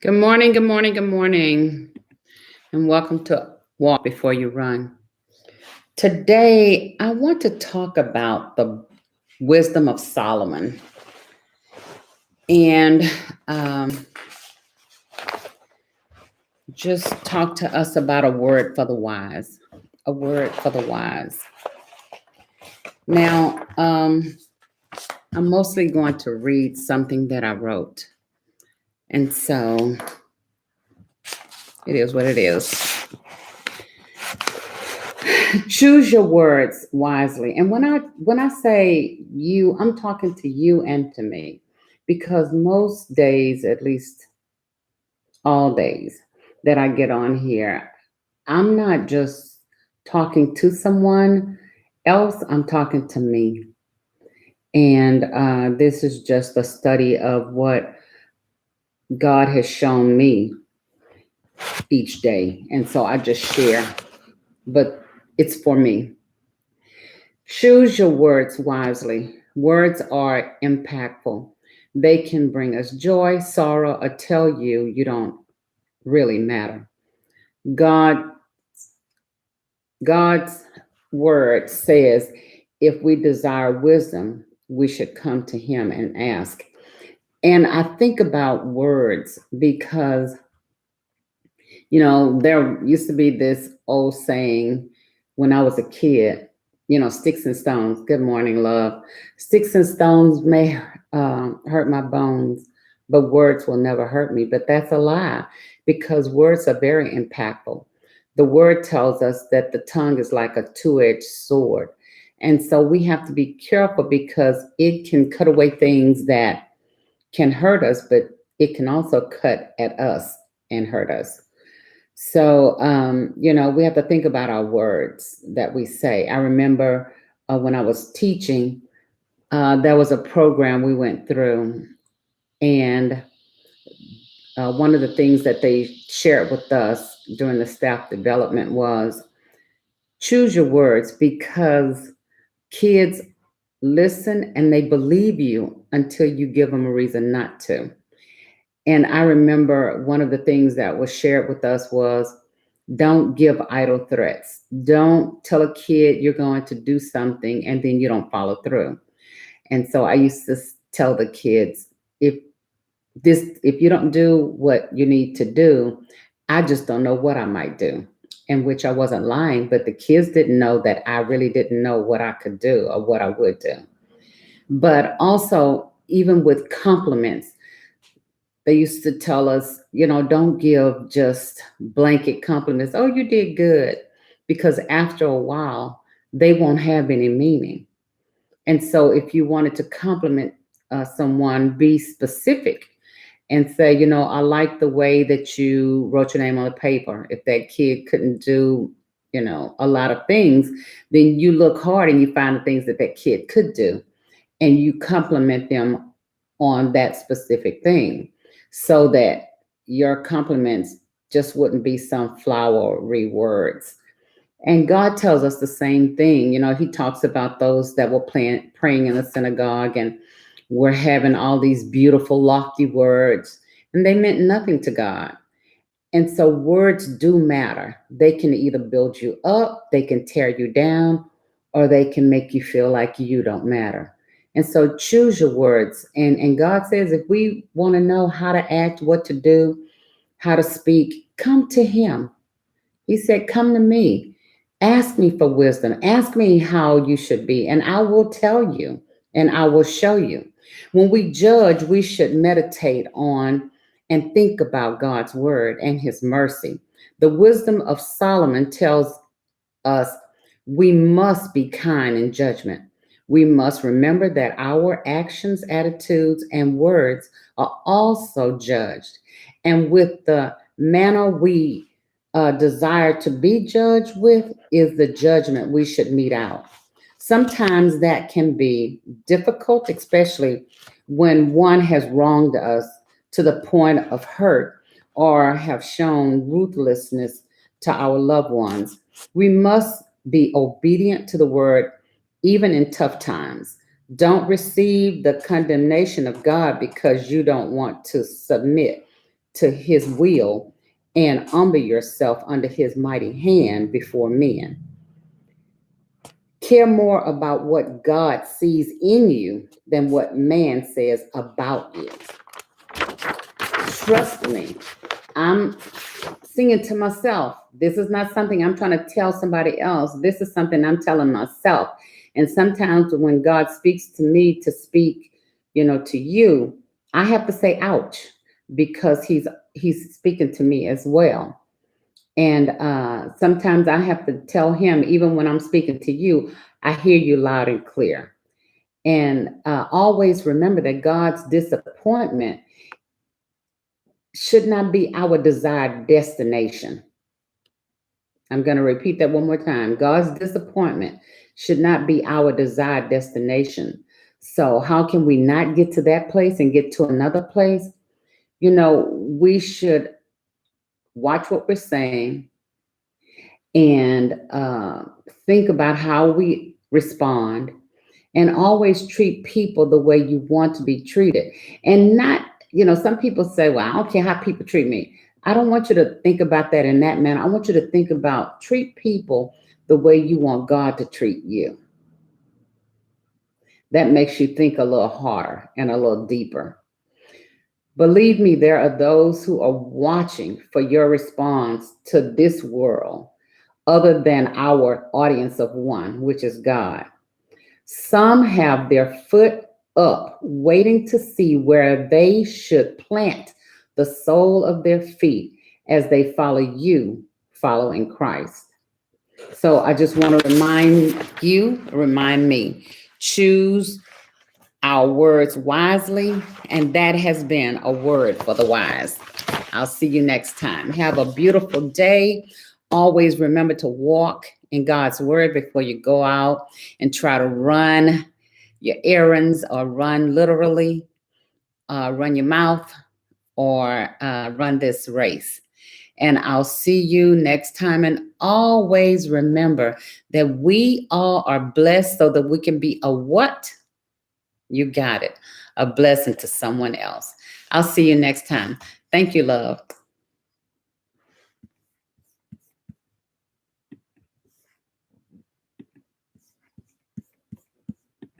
Good morning, good morning, good morning, and welcome to Walk Before You Run. Today, I want to talk about the wisdom of Solomon and just talk to us about a word for the wise. A word for the wise. Now, I'm mostly going to read something that I wrote. And so it is what it is. Choose your words wisely. And when I say you, I'm talking to you and to me, because most days, at least all days that I get on here, I'm not just talking to someone else, I'm talking to me. And this is just a study of what God has shown me each day. And so I just share, but it's for me. Choose your words wisely. Words are impactful. They can bring us joy, sorrow, or tell you don't really matter. God, God's word says if we desire wisdom, we should come to him and ask. And I think about words because, there used to be this old saying when I was a kid, sticks and stones. Good morning, love. Sticks and stones may hurt my bones, but words will never hurt me. But that's a lie because words are very impactful. The word tells us that the tongue is like a two-edged sword. And so we have to be careful because it can cut away things that can hurt us, but it can also cut at us and hurt us. So, we have to think about our words that we say. I remember when I was teaching, there was a program we went through, and one of the things that they shared with us during the staff development was choose your words because kids listen and they believe you until you give them a reason not to. And I remember one of the things that was shared with us was don't give idle threats. Don't tell a kid you're going to do something and then you don't follow through. And so I used to tell the kids, if you don't do what you need to do, I just don't know what I might do. In which I wasn't lying, but the kids didn't know that I really didn't know what I could do or what I would do. But also, even with compliments, they used to tell us, don't give just blanket compliments. Oh, you did good. Because after a while, they won't have any meaning. And so if you wanted to compliment someone, be specific and say, I like the way that you wrote your name on the paper. If that kid couldn't do, a lot of things, then you look hard and you find the things that that kid could do. And you compliment them on that specific thing so that your compliments just wouldn't be some flowery words. And God tells us the same thing. He talks about those that were praying in the synagogue and were having all these beautiful, lofty words, and they meant nothing to God. And so words do matter. They can either build you up, they can tear you down, or they can make you feel like you don't matter. And so choose your words. And God says if we want to know how to act, what to do, how to speak, come to him. He said, come to me. Ask me for wisdom. Ask me how you should be, and I will tell you and I will show you. When we judge, we should meditate on and think about God's word and his mercy. The wisdom of Solomon tells us we must be kind in judgment. We must remember that our actions, attitudes, and words are also judged. And with the manner we desire to be judged with is the judgment we should mete out. Sometimes that can be difficult, especially when one has wronged us to the point of hurt or have shown ruthlessness to our loved ones. We must be obedient to the word even in tough times. Don't receive the condemnation of God because you don't want to submit to his will and humble yourself under his mighty hand before men. Care more about what God sees in you than what man says about you. Trust me, I'm singing to myself. This is not something I'm trying to tell somebody else. This is something I'm telling myself. And sometimes when God speaks to me to speak, to you, I have to say ouch because he's speaking to me as well. And sometimes I have to tell him, even when I'm speaking to you, I hear you loud and clear. And always remember that God's disappointment should not be our desired destination. I'm going to repeat that one more time. God's disappointment should not be our desired destination. So, how can we not get to that place and get to another place? We should watch what we're saying and think about how we respond and always treat people the way you want to be treated. And not, some people say, well, I don't care how people treat me. I don't want you to think about that in that manner. I want you to think about treat people the way you want God to treat you. That makes you think a little harder and a little deeper. Believe me, there are those who are watching for your response to this world other than our audience of one, which is God. Some have their foot up, waiting to see where they should plant the sole of their feet as they follow you, following Christ. So I just want to remind me, choose our words wisely, and that has been a word for the wise. I'll see you next time. Have a beautiful day. Always remember to walk in God's word before you go out and try to run your errands or run literally, run your mouth or run this race. And I'll see you next time. And always remember that we all are blessed so that we can be a what? You got it. A blessing to someone else. I'll see you next time. Thank you, love.